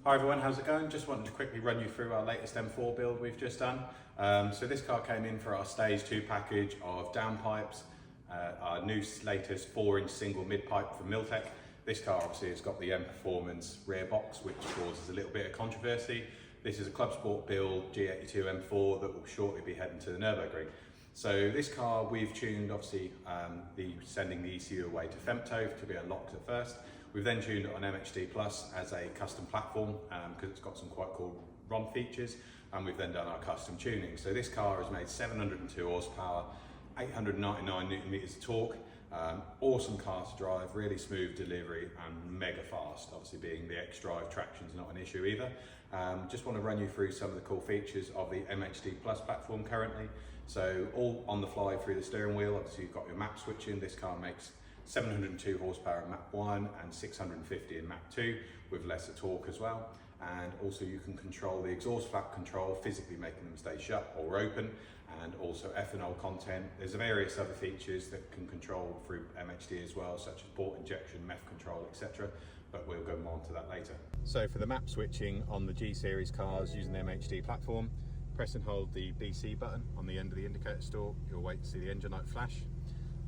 Hi everyone, how's it going? Just wanted to quickly run you through our latest M4 build we've just done. So this car came in for our Stage 2 package of downpipes, our new latest 4-inch single mid-pipe from Milltek. This car obviously has got the M Performance rear box, which causes a little bit of controversy. This is a Club Sport build G82 M4 that will shortly be heading to the Nürburgring. So this car we've tuned, obviously sending the ECU away to Femto to be unlocked at first. We've then tuned it on MHD Plus as a custom platform because it's got some quite cool ROM features, and we've then done our custom tuning. So this car has made 702 horsepower, 899 Newton meters of torque. Awesome car to drive, really smooth delivery and mega fast. Obviously being the X-Drive traction is not an issue either. Just want to run you through some of the cool features of the MHD Plus platform currently. So all on the fly through the steering wheel. Obviously you've got your map switching. This car makes 702 horsepower in map 1 and 650 in map 2 with lesser torque as well. And also you can control the exhaust flap control, physically making them stay shut or open, and also ethanol content. There's various other features that can control through MHD as well, such as port injection, MEF control, etc. But we'll go more into that later. So for the map switching on the G series cars using the MHD platform, press and hold the BC button on the end of the indicator stalk. You'll wait to see the engine light flash.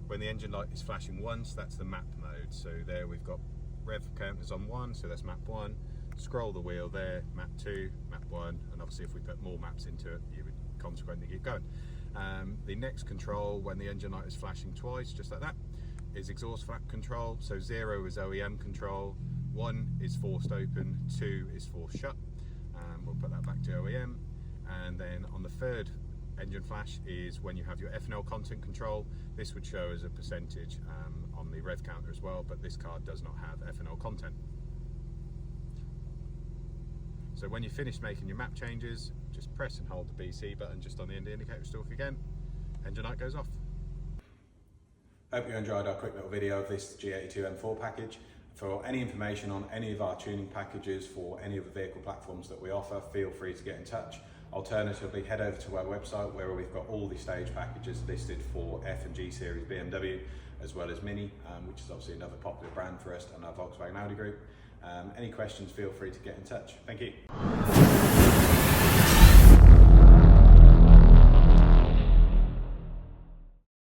When the engine light is flashing once, that's the map mode. So there we've got rev counters on 1, so that's map 1. Scroll the wheel there, map 2, map 1, and obviously if we put more maps into it, you would consequently keep going. The next control, when the engine light is flashing twice, just like that, is exhaust flap control. So 0 is OEM control, 1 is forced open, 2 is forced shut. We'll put that back to OEM. And then on the third engine flash is when you have your ethanol content control. This would show as a percentage on the rev counter as well, but this car does not have ethanol content. So when you finish making your map changes, just press and hold the BC button just on the end of the indicator stalk again. Engine light goes off. Hope you enjoyed our quick little video of this G82 M4 package. For any information on any of our tuning packages for any of the vehicle platforms that we offer, feel free to get in touch. Alternatively, head over to our website where we've got all the stage packages listed for F and G series BMW, as well as Mini, which is obviously another popular brand for us, and our Volkswagen Audi group. Any questions, feel free to get in touch. Thank you.